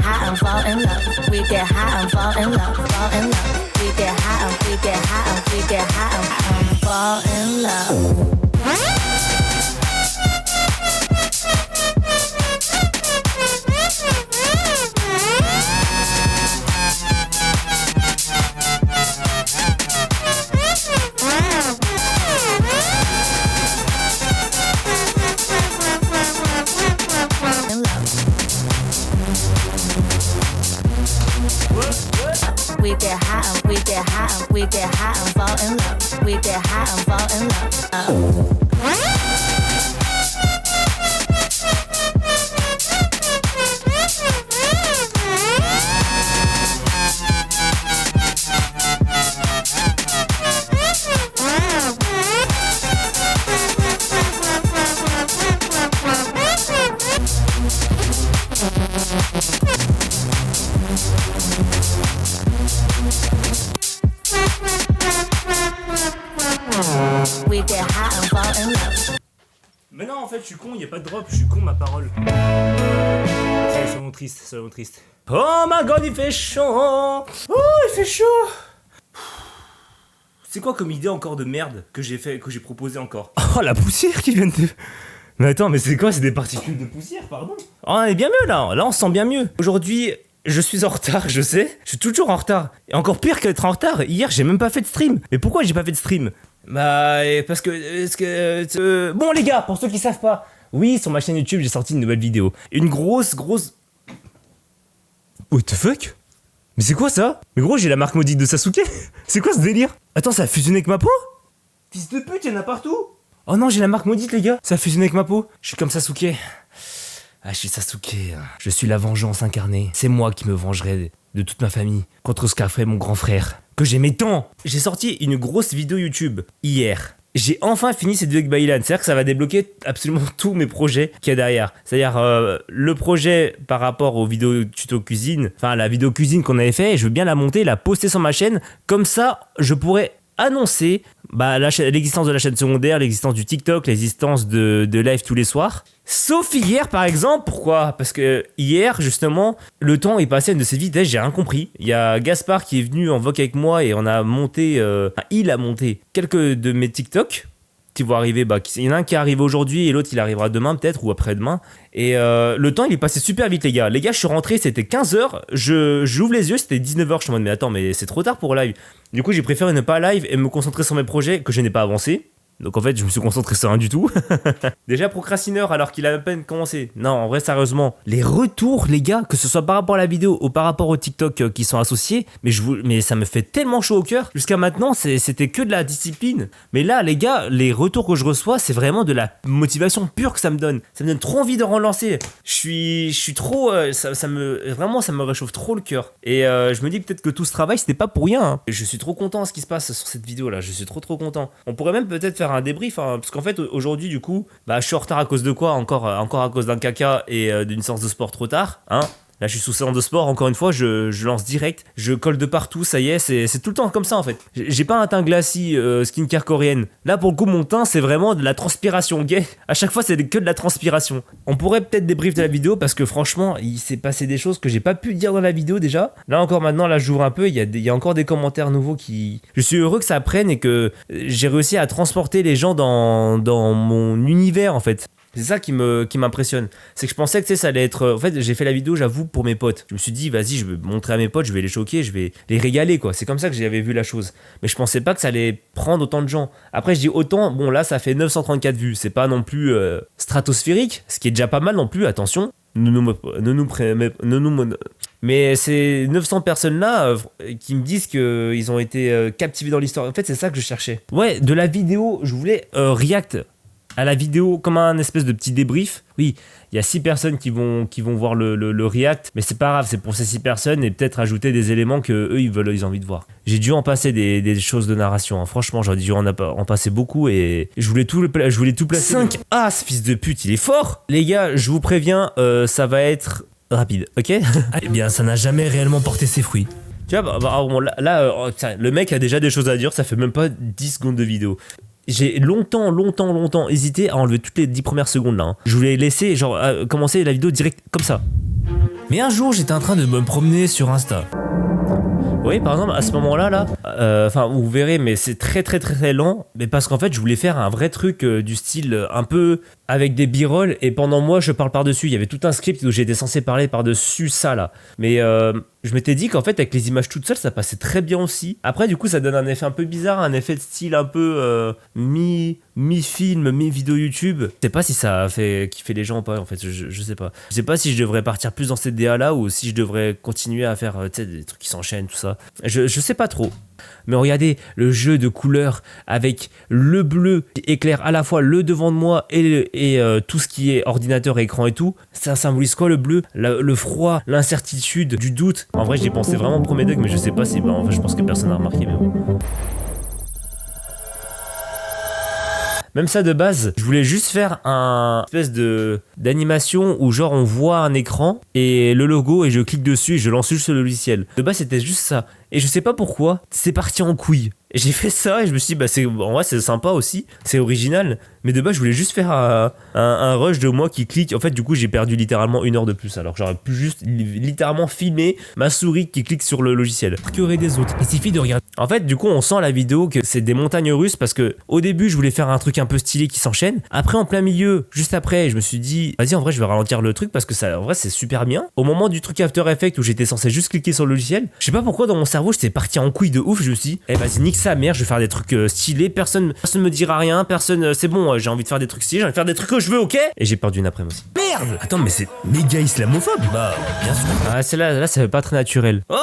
high and fall in love. We get high and fall in love. Fall in love. We get high and we get high and we get high and fall in love. We get high and we get high and we get high and fall in love. We get high and fall in love. We get high and fall in love. Mais non, en fait, je suis con, y a pas de drop, je suis con, ma parole. C'est vraiment triste, c'est vraiment triste. Oh my god, il fait chaud. Oh, il fait chaud. C'est quoi comme idée encore de merde que j'ai proposé encore? Oh, la poussière qui vient de... Mais attends, mais c'est quoi? C'est des particules de poussière, pardon? Oh, on est bien mieux, là. Là, on se sent bien mieux. Aujourd'hui... Je suis en retard, je sais. Je suis toujours en retard. Et encore pire qu'être en retard, hier, j'ai même pas fait de stream. Mais pourquoi j'ai pas fait de stream? Bah, parce que... Bon, les gars, pour ceux qui savent pas, oui, sur ma chaîne YouTube, j'ai sorti une nouvelle vidéo. Une grosse... What the fuck? Mais c'est quoi ça? Mais gros, j'ai la marque maudite de Sasuke. C'est quoi ce délire? Attends, ça a fusionné avec ma peau? Fils de pute, y'en a partout. Oh non, j'ai la marque maudite, les gars. Ça a fusionné avec ma peau. Je suis comme Sasuke. Ah, je suis Sasuke, je suis la vengeance incarnée. C'est moi qui me vengerai de toute ma famille contre ce qu'a fait mon grand frère, que j'aimais tant. J'ai sorti une grosse vidéo YouTube hier. J'ai enfin fini cette vidéo avec Baylan. C'est-à-dire que ça va débloquer absolument tous mes projets qu'il y a derrière. C'est-à-dire le projet par rapport aux vidéos tuto cuisine, enfin la vidéo cuisine qu'on avait fait, je veux bien la monter, la poster sur ma chaîne. Comme ça, je pourrais annoncer l'existence de la chaîne secondaire, l'existence du TikTok, l'existence de live tous les soirs. Sauf hier par exemple, pourquoi? Parce que hier justement, le temps est passé à une de ces vitesses, j'ai rien compris. Il y a Gaspard qui est venu en voc avec moi et on a monté, il a monté quelques de mes TikTok qui vont arriver, il y en a un qui est arrivé aujourd'hui et l'autre il arrivera demain peut-être ou après-demain. Et le temps il est passé super vite les gars. Les gars, je suis rentré, c'était 15h, j'ouvre les yeux, c'était 19h, je suis en mode mais attends, mais c'est trop tard pour live. Du coup j'ai préféré ne pas live et me concentrer sur mes projets que je n'ai pas avancé. Donc en fait je me suis concentré sur rien du tout. Déjà procrastineur alors qu'il a à peine commencé. Non, en vrai sérieusement, les retours les gars, que ce soit par rapport à la vidéo ou par rapport au TikTok qui sont associés, mais ça me fait tellement chaud au cœur. Jusqu'à maintenant c'était que de la discipline. Mais là les gars, les retours que je reçois, c'est vraiment de la motivation pure que ça me donne. Ça me donne trop envie de relancer. Je suis trop... ça me réchauffe trop le cœur. Et je me dis peut-être que tout ce travail c'était pas pour rien. Hein. Je suis trop content de ce qui se passe sur cette vidéo là. Je suis trop content. On pourrait même peut-être faire un débrief, hein, parce qu'en fait aujourd'hui du coup je suis en retard à cause de quoi, encore à cause d'un caca et d'une séance de sport trop tard, hein. Là je suis sous séance de sport, encore une fois je lance direct, je colle de partout, ça y est, c'est tout le temps comme ça en fait. J'ai pas un teint glacis skincare coréenne. Là pour le coup mon teint c'est vraiment de la transpiration gay. À chaque fois c'est que de la transpiration. On pourrait peut-être débrief de la vidéo parce que franchement il s'est passé des choses que j'ai pas pu dire dans la vidéo déjà. Là encore maintenant, là j'ouvre un peu, il y a encore des commentaires nouveaux qui... Je suis heureux que ça prenne et que j'ai réussi à transporter les gens dans mon univers en fait. C'est ça qui m'impressionne. C'est que je pensais que ça allait être... En fait, j'ai fait la vidéo, j'avoue, pour mes potes. Je me suis dit, vas-y, je vais montrer à mes potes, je vais les choquer, je vais les régaler, quoi. C'est comme ça que j'avais vu la chose. Mais je pensais pas que ça allait prendre autant de gens. Après, je dis autant, bon, là, ça fait 934 vues. C'est pas non plus stratosphérique, ce qui est déjà pas mal non plus, attention. Mais ces 900 personnes-là qui me disent qu'ils ont été captivés dans l'histoire. En fait, c'est ça que je cherchais. Ouais, de la vidéo, je voulais react à la vidéo comme un espèce de petit débrief. Oui, il y a 6 personnes qui vont voir le react, mais c'est pas grave, c'est pour ces 6 personnes et peut-être ajouter des éléments que eux ils ont envie de voir. J'ai dû en passer des choses de narration, hein. Franchement, j'aurais dû en passer beaucoup et je voulais tout placer. 5 as, fils de pute, il est fort. Les gars, je vous préviens, ça va être rapide, ok? Eh bien, ça n'a jamais réellement porté ses fruits. Tu vois, le mec a déjà des choses à dire, ça fait même pas 10 secondes de vidéo. j'ai longtemps hésité à enlever toutes les 10 premières secondes là. Je voulais laisser genre commencer la vidéo direct comme ça. Mais un jour j'étais en train de me promener sur Insta. Vous voyez par exemple à ce moment là, enfin vous verrez mais c'est très lent. Mais parce qu'en fait je voulais faire un vrai truc du style un peu avec des b-roll et pendant moi je parle par-dessus. Il y avait tout un script où j'étais censé parler par-dessus ça là. Mais je m'étais dit qu'en fait avec les images toutes seules ça passait très bien aussi. Après du coup ça donne un effet un peu bizarre, un effet de style un peu mi-film, mi-vidéo YouTube. Je sais pas si ça fait kiffer les gens ou pas en fait, je sais pas. Je sais pas si je devrais partir plus dans cette DA là ou si je devrais continuer à faire des trucs qui s'enchaînent tout ça. Je sais pas trop. Mais regardez le jeu de couleurs avec le bleu qui éclaire à la fois le devant de moi et tout ce qui est ordinateur, écran et tout. Ça symbolise quoi le bleu? Le froid, l'incertitude, du doute. En vrai j'y pensais vraiment au premier degré mais je sais pas si... enfin, je pense que personne n'a remarqué mais bon. Même ça de base, je voulais juste faire un espèce d'animation où genre on voit un écran et le logo et je clique dessus et je lance juste le logiciel. De base c'était juste ça. Et je sais pas pourquoi, c'est parti en couille. Et j'ai fait ça et je me suis dit, en vrai c'est sympa aussi, c'est original. Mais de base je voulais juste faire un rush de moi qui clique. En fait du coup j'ai perdu littéralement 1 heure de plus. Alors que j'aurais pu juste littéralement filmer ma souris qui clique sur le logiciel. Qu'il y aurait des autres, il suffit de regarder. En fait du coup on sent la vidéo que c'est des montagnes russes. Parce que au début je voulais faire un truc un peu stylé qui s'enchaîne. Après en plein milieu, juste après je me suis dit, vas-y en vrai je vais ralentir le truc parce que ça en vrai c'est super bien. Au moment du truc After Effects où j'étais censé juste cliquer sur le logiciel, je sais pas pourquoi dans mon cerveau j'étais parti en couille de ouf. Je me suis dit, eh vas-y nique sa mère, je vais faire des trucs stylés, personne me dira rien, personne, c'est bon, j'ai envie de faire des trucs stylés, j'ai envie de faire des trucs que je veux, ok. Et j'ai perdu une après-midi aussi. Merde. Attends mais c'est méga islamophobe. Bah bien sûr. Ah celle-là ça fait pas très naturel. Oh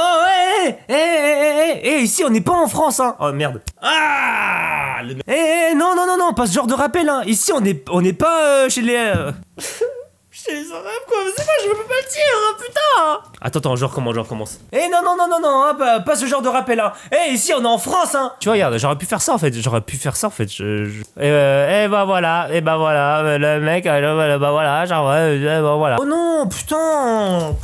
ici on n'est pas en France hein. Oh merde. Ah non, pas ce genre de rappel hein. Ici on n'est pas chez les chez les arabes quoi, mais c'est pas, je peux pas le dire, hein, putain. Attends, je recommence. Non, pas ce genre de rappel hein. Ici on est en France hein. Tu vois regarde, j'aurais pu faire ça en fait, bah voilà, le mec, bah voilà, genre bah voilà. Oh non, putain.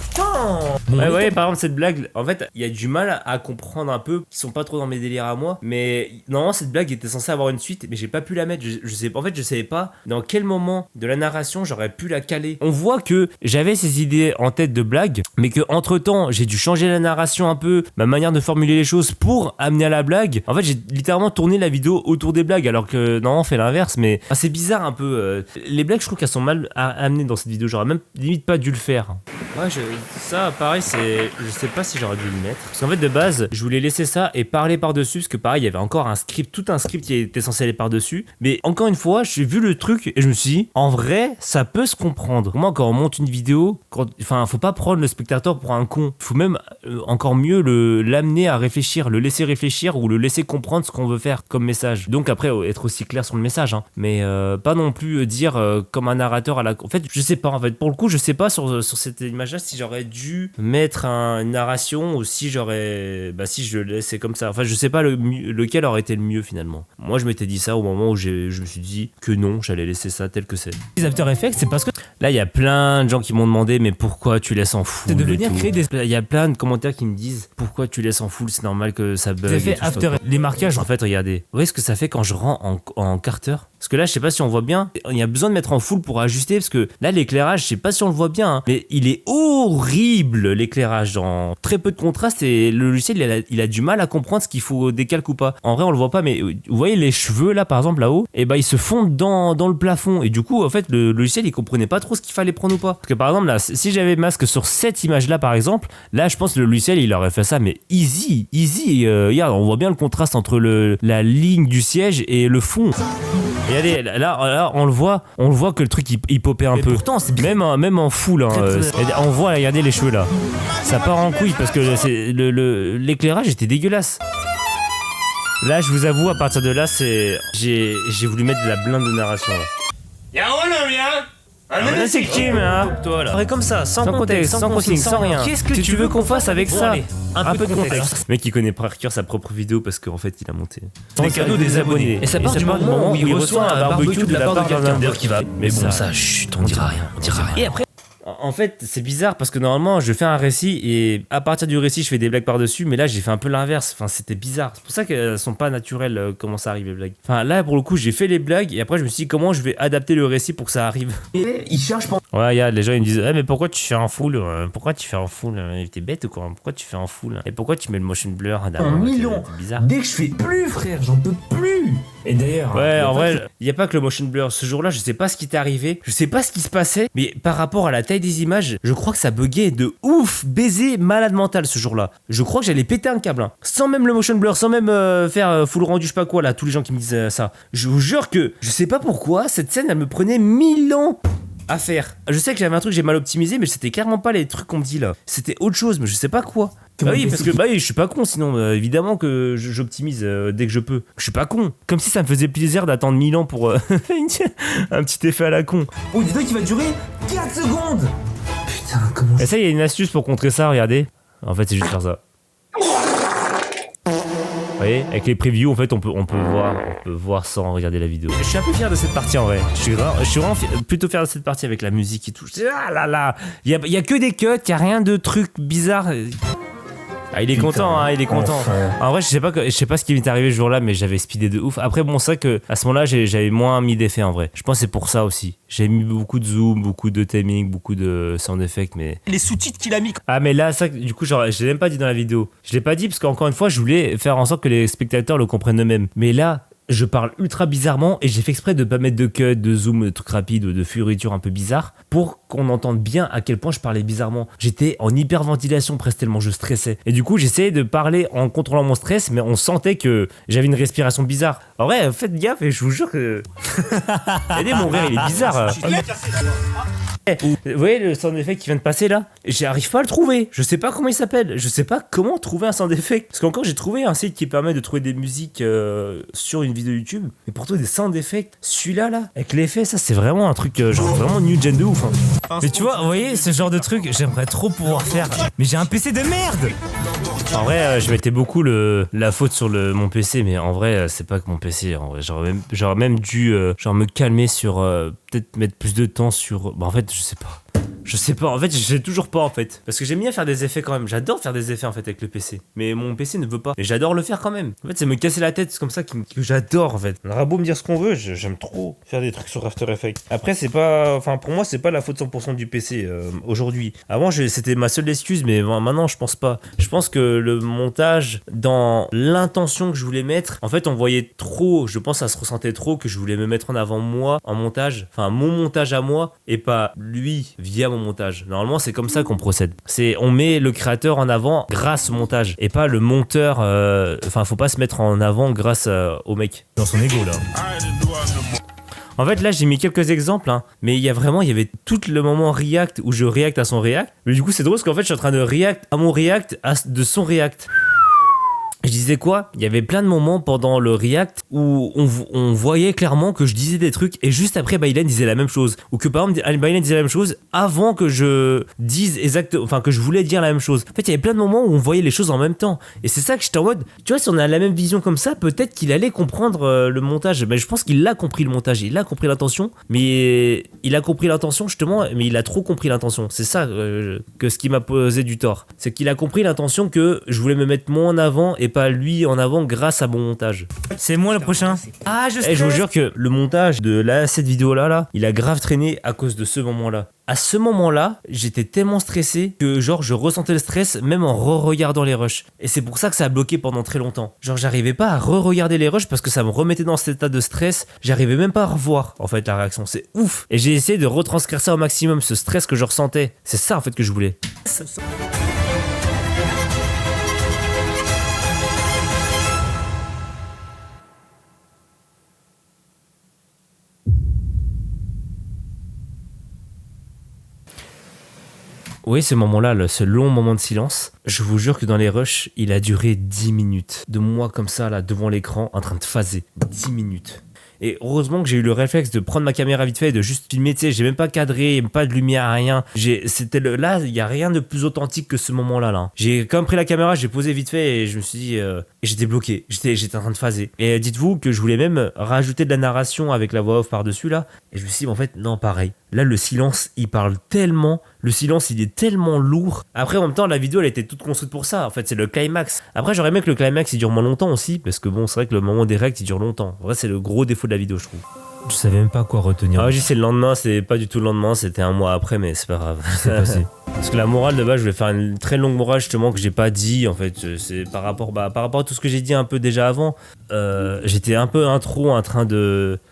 Bon, ouais, par exemple cette blague, en fait, il y a du mal à comprendre un peu, qui sont pas trop dans mes délires à moi, mais normalement cette blague était censée avoir une suite, mais j'ai pas pu la mettre, je savais pas dans quel moment de la narration j'aurais pu la caler. On voit que j'avais ces idées en tête de blague, mais que entre temps j'ai dû changer la narration un peu, ma manière de formuler les choses pour amener à la blague. En fait j'ai littéralement tourné la vidéo autour des blagues alors que non on fait l'inverse, mais c'est bizarre un peu. Les blagues je trouve qu'elles sont mal amenées dans cette vidéo, j'aurais même limite pas dû le faire. Ouais ça pareil je sais pas si j'aurais dû le mettre. Parce qu'en fait de base je voulais laisser ça et parler par dessus, parce que pareil il y avait encore tout un script qui était censé aller par dessus. Mais encore une fois j'ai vu le truc et je me suis dit en vrai ça peut se comprendre. Moi quand on monte une vidéo, faut pas prendre le spectateur pour un con. Il faut même encore mieux l'amener à réfléchir, le laisser réfléchir ou le laisser comprendre ce qu'on veut faire comme message. Donc après être aussi clair sur le message hein. Mais pas non plus dire comme un narrateur à la... En fait je sais pas, en fait pour le coup je sais pas sur cette image là si j'aurais dû mettre une narration ou si j'aurais... si je le laissais comme ça. Enfin je sais pas lequel aurait été le mieux finalement. Moi je m'étais dit ça au moment où je me suis dit que non, j'allais laisser ça tel que c'est. Les After Effects c'est parce que là il y a plein de gens qui m'ont demandé mais pourquoi tu laisses en full et tout. Il y a plein de commentaires qui me disent pourquoi tu laisses en full, c'est normal que ça bug. Fait After les marquages en fait, regardez. Vous voyez ce que ça fait quand je rends en Carter? Parce que là je sais pas si on voit bien, il y a besoin de mettre en full pour ajuster parce que là l'éclairage je sais pas si on le voit bien hein, mais il est horrible l'éclairage, dans très peu de contraste et le logiciel il a du mal à comprendre ce qu'il faut décalque ou pas. En vrai on le voit pas mais vous voyez les cheveux là par exemple là-haut, et ils se fondent dans le plafond et du coup en fait le logiciel il comprenait pas trop ce qu'il fallait prendre ou pas. Parce que par exemple là si j'avais masque sur cette image là par exemple, là je pense que le logiciel il aurait fait ça mais easy. Regarde on voit bien le contraste entre la ligne du siège et le fond. Regardez, là on le voit que le truc il popait un peu. Pourtant c'est même en full hein, on voit, regardez les cheveux là. Ça part en couille parce que l'éclairage était dégueulasse. Là je vous avoue à partir de là j'ai voulu mettre de la blinde de narration là. Y'a un rien. C'est que tu toi là. Comme ça, sans contexte, sans consigne, sans rien. Qu'est-ce que tu veux qu'on fasse avec ça? Un peu de contexte. Le mec il connaît par cœur sa propre vidéo parce qu'en fait il a monté. C'est les cadeaux des abonnés. Et ça part du moment où il reçoit un barbecue de la part d'un vendeur qui va. Mais bon ça, chut, on dira rien. Et après. En fait, c'est bizarre parce que normalement, je fais un récit et à partir du récit, je fais des blagues par-dessus, mais là, j'ai fait un peu l'inverse. Enfin, c'était bizarre. C'est pour ça qu'elles sont pas naturelles comment ça arrive les blagues. Enfin, là, pour le coup, j'ai fait les blagues et après, je me suis dit comment je vais adapter le récit pour que ça arrive. Et il cherche pour... Ouais, regarde, les gens ils me disent mais pourquoi tu fais un full Pourquoi tu fais un full T'es bête ou quoi? Pourquoi tu fais un full? Et pourquoi tu mets le motion blur un million. C'est bizarre. Dès que je fais plus, frère, j'en peux plus. Et d'ailleurs... Ouais, en vrai, il y a pas que le motion blur. Ce jour-là, je sais pas ce qui t'est arrivé, je sais pas ce qui se passait, mais par rapport à la taille des images, je crois que ça buguait de ouf, baiser malade mental ce jour-là. Je crois que j'allais péter un câble, hein. Sans même le motion blur, sans même faire full rendu, je sais pas quoi, là, tous les gens qui me disent ça. Je vous jure que je sais pas pourquoi, cette scène, elle me prenait 1000 ans à faire. Je sais que j'avais un truc, j'ai mal optimisé, mais c'était clairement pas les trucs qu'on me dit là. C'était autre chose, mais je sais pas quoi. Bah oui, parce que bah oui, je suis pas con, sinon évidemment que j'optimise dès que je peux. Je suis pas con. Comme si ça me faisait plaisir d'attendre 1000 ans pour un petit effet à la con. Oh, dis donc, il va durer 4 secondes. Putain, comment... Et ça, il y a une astuce pour contrer ça, regardez. En fait, c'est juste faire ça. Vous voyez, avec les previews, en fait, on peut voir sans regarder la vidéo. Je suis un peu fier de cette partie en vrai. Je suis vraiment plutôt fier de cette partie avec la musique et tout. Ah là là, il y a que des cuts, il y a rien de trucs bizarres. Ah, il est content, hein, il est content. Enfin. En vrai, je sais pas ce qui m'est arrivé ce jour-là, mais j'avais speedé de ouf. Après, bon, c'est vrai que à ce moment-là, j'avais moins mis d'effets en vrai. Je pense que c'est pour ça aussi. J'ai mis beaucoup de zoom, beaucoup de timing, beaucoup de sound effects, mais. Les sous-titres qu'il a mis. Ah, mais là, ça, du coup, genre, je l'ai même pas dit dans la vidéo. Je l'ai pas dit parce qu'encore une fois, je voulais faire en sorte que les spectateurs le comprennent eux-mêmes. Mais là, je parle ultra bizarrement et j'ai fait exprès de pas mettre de cut, de zoom, de trucs rapides, de fioritures un peu bizarres pour qu'on entende bien à quel point je parlais bizarrement. J'étais en hyperventilation presque tellement je stressais. Et du coup, j'essayais de parler en contrôlant mon stress, mais on sentait que j'avais une respiration bizarre. En vrai, faites gaffe et je vous jure que... Regardez, mon rire, il est bizarre. Vous voyez le sound effect qui vient de passer là? J'arrive pas à le trouver. Je sais pas comment il s'appelle. Je sais pas comment trouver un sound effect. Parce qu'encore j'ai trouvé un site qui permet de trouver des musiques sur une vidéo YouTube. Mais pour trouver des sound effects, celui-là là, avec l'effet, ça c'est vraiment un truc genre vraiment new gen de ouf. Hein. Mais tu vois, vous voyez ce genre de truc, j'aimerais trop pouvoir faire. Mais j'ai un PC de merde. En vrai, je mettais beaucoup la faute sur mon PC, mais en vrai, c'est pas que mon PC. En vrai, j'aurais même dû me calmer sur peut-être mettre plus de temps sur. Bah en fait, je sais pas. Je sais pas, en fait, je sais toujours pas en fait. Parce que j'aime bien faire des effets quand même. J'adore faire des effets en fait avec le PC. Mais mon PC ne veut pas. Et j'adore le faire quand même. En fait, c'est me casser la tête, c'est comme ça que j'adore en fait. On aura beau me dire ce qu'on veut, j'aime trop faire des trucs sur After Effects. Après, c'est pas. Enfin, pour moi, c'est pas la faute 100% du PC aujourd'hui. Avant, c'était ma seule excuse, mais maintenant, je pense pas. Je pense que le montage, dans l'intention que je voulais mettre, en fait, on voyait trop. Je pense que ça se ressentait trop que je voulais me mettre en avant moi en montage. Enfin, mon montage à moi et pas lui via mon montage. Normalement, c'est comme ça qu'on procède. On met le créateur en avant grâce au montage et pas le monteur. Enfin, faut pas se mettre en avant grâce au mec dans son ego là. En fait, là, j'ai mis quelques exemples, hein, mais il y avait tout le moment react où je react à son react. Mais du coup, c'est drôle parce qu'en fait, je suis en train de react à mon react de son react. Je disais quoi? Il y avait plein de moments pendant le react où on voyait clairement que je disais des trucs et juste après Baylen disait la même chose. Ou que par exemple Baylen disait la même chose avant que je dise enfin que je voulais dire la même chose. En fait, il y avait plein de moments où on voyait les choses en même temps. Et c'est ça que j'étais en mode, tu vois, si on a la même vision comme ça, peut-être qu'il allait comprendre le montage. Mais je pense qu'il a compris le montage, il a compris l'intention. Mais il a compris l'intention justement, mais il a trop compris l'intention. C'est ça que ce qui m'a posé du tort. C'est qu'il a compris l'intention que je voulais me mettre moi en avant et pas lui en avant grâce à mon montage. C'est moi le prochain. Ah, je vous jure que le montage de cette vidéo là, il a grave traîné à cause de ce moment-là. À ce moment-là, j'étais tellement stressé que genre je ressentais le stress même en re-regardant les rushs. Et c'est pour ça que ça a bloqué pendant très longtemps. Genre j'arrivais pas à re-regarder les rushs parce que ça me remettait dans cet état de stress. J'arrivais même pas à revoir en fait la réaction. C'est ouf. Et j'ai essayé de retranscrire ça au maximum, ce stress que je ressentais. C'est ça en fait que je voulais. Oui, ce moment-là, ce long moment de silence, je vous jure que dans les rushs, il a duré 10 minutes. De moi comme ça, là, devant l'écran, en train de phaser. 10 minutes. Et heureusement que j'ai eu le réflexe de prendre ma caméra vite fait et de juste filmer, tu sais, j'ai même pas cadré, pas de lumière, rien. Là, il y a rien de plus authentique que ce moment-là, là. J'ai quand même pris la caméra, j'ai posé vite fait et je me suis dit, et j'étais bloqué, j'étais en train de phaser. Et dites-vous que je voulais même rajouter de la narration avec la voix off par-dessus, là. Et je me suis dit, en fait, non, pareil. Là, le silence, il parle tellement Le silence, il est tellement lourd. Après, en même temps, la vidéo, elle était toute construite pour ça. En fait, c'est le climax. Après, j'aurais aimé que le climax, il dure moins longtemps aussi. Parce que bon, c'est vrai que le moment des règles, il dure longtemps. En vrai, c'est le gros défaut de la vidéo, je trouve. Je savais même pas quoi retenir. Ah oui, c'est le lendemain, c'est pas du tout le lendemain, c'était un mois après, mais c'est pas grave. C'est passé. Parce que la morale de base, je vais faire une très longue morale justement que j'ai pas dit en fait. C'est par rapport à tout ce que j'ai dit un peu déjà avant. J'étais un peu intro en train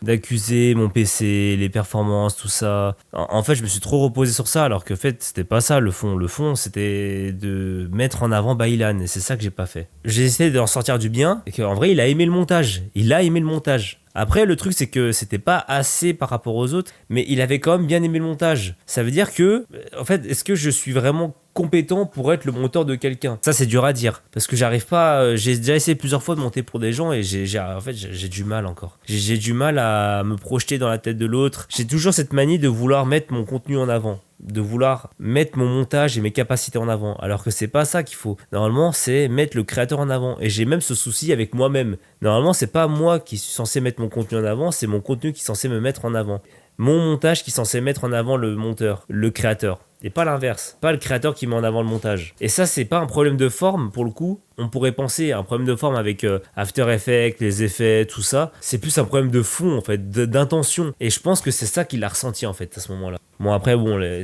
d'accuser mon PC, les performances, tout ça. En fait, je me suis trop reposé sur ça alors que en fait, c'était pas ça le fond. Le fond, c'était de mettre en avant Baylan et c'est ça que j'ai pas fait. J'ai essayé d'en sortir du bien et qu'en vrai, il a aimé le montage. Il a aimé le montage. Après, le truc, c'est que c'était pas assez par rapport aux autres, mais il avait quand même bien aimé le montage. Ça veut dire que, en fait, est-ce que je suis vraiment compétent pour être le monteur de quelqu'un? Ça, c'est dur à dire, parce que j'arrive pas. J'ai déjà essayé plusieurs fois de monter pour des gens et en fait, j'ai du mal encore. J'ai du mal à me projeter dans la tête de l'autre. J'ai toujours cette manie de vouloir mettre mon contenu en avant, de vouloir mettre mon montage et mes capacités en avant, alors que c'est pas ça qu'il faut. Normalement, c'est mettre le créateur en avant. Et j'ai même ce souci avec moi-même. Normalement, c'est pas moi qui suis censé mettre mon contenu en avant, c'est mon contenu qui est censé me mettre en avant. Mon montage qui est censé mettre en avant le monteur, le créateur. Et pas l'inverse, pas le créateur qui met en avant le montage. Et ça, c'est pas un problème de forme pour le coup. On pourrait penser à un problème de forme avec After Effects, les effets, tout ça. C'est plus un problème de fond en fait, d'intention. Et je pense que c'est ça qu'il a ressenti en fait à ce moment-là. Bon après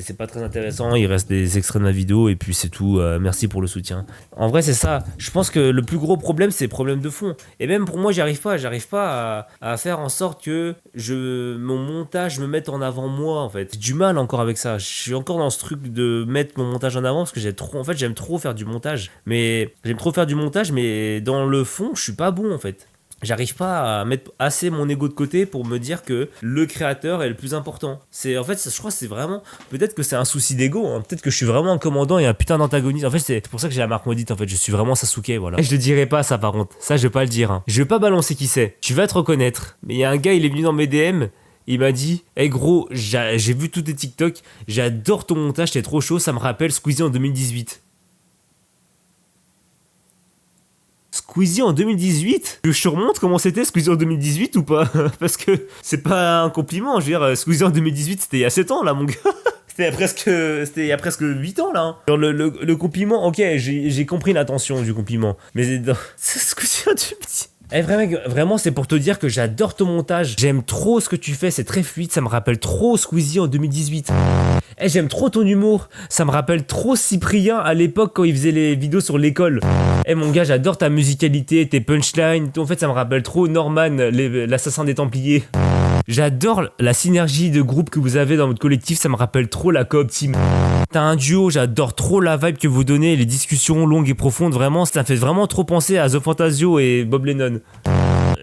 c'est pas très intéressant, il reste des extraits de ma vidéo et puis c'est tout. Merci pour le soutien. En vrai c'est ça. Je pense que le plus gros problème c'est le problème de fond. Et même pour moi j'arrive pas à faire en sorte que mon montage me mette en avant moi en fait. J'ai du mal encore avec ça. Je suis encore dans ce truc de mettre mon montage en avant parce que j'aime trop faire du montage. Mais dans le fond je suis pas bon en fait. J'arrive pas à mettre assez mon ego de côté pour me dire que le créateur est le plus important. Je crois que c'est vraiment... Peut-être que c'est un souci d'ego, hein. Peut-être que je suis vraiment un commandant et un putain d'antagoniste. En fait, c'est pour ça que j'ai la marque maudite, en fait. Je suis vraiment Sasuke, voilà. Et je le dirai pas, ça, par contre. Ça, je vais pas le dire. Hein. Je vais pas balancer qui c'est. Tu vas te reconnaître. Mais il y a un gars, il est venu dans mes DM... Il m'a dit, hey gros, j'ai vu tous tes TikTok, j'adore ton montage, t'es trop chaud, ça me rappelle Squeezie en 2018. Squeezie en 2018 ? Je surmonte comment c'était Squeezie en 2018 ou pas ? Parce que c'est pas un compliment, je veux dire, Squeezie en 2018 c'était il y a 7 ans là mon gars. C'était il y a presque 8 ans là. Hein. Genre le compliment, ok, j'ai compris l'intention du compliment. Mais Squeezie en 2018... vraiment c'est pour te dire que j'adore ton montage. J'aime trop ce que tu fais, c'est très fluide, ça me rappelle trop Squeezie en 2018. J'aime trop ton humour, ça me rappelle trop Cyprien à l'époque quand il faisait les vidéos sur l'école. Mon gars, j'adore ta musicalité, tes punchlines, en fait ça me rappelle trop Norman, l'assassin des Templiers. J'adore la synergie de groupe que vous avez dans votre collectif, ça me rappelle trop la Coop Team. T'as un duo, j'adore trop la vibe que vous donnez, les discussions longues et profondes, vraiment, ça me fait vraiment trop penser à The Fantasio et Bob Lennon.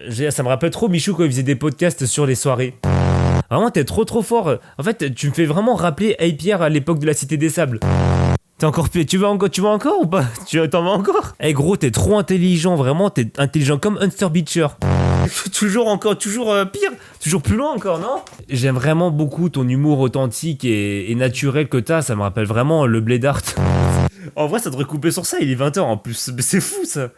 Ça me rappelle trop Michou quand il faisait des podcasts sur les soirées. Vraiment, t'es trop fort. En fait, tu me fais vraiment rappeler Hey Pierre à l'époque de la Cité des Sables. T'es encore pire. Tu vas encore ou pas? T'en vas encore? Gros, t'es trop intelligent, vraiment, t'es intelligent comme Hunter Beecher. toujours pire, toujours plus loin encore, non? J'aime vraiment beaucoup ton humour authentique et naturel que t'as, ça me rappelle vraiment le Blade Art. En vrai, ça devrait couper sur ça, il est 20h en plus, c'est fou ça.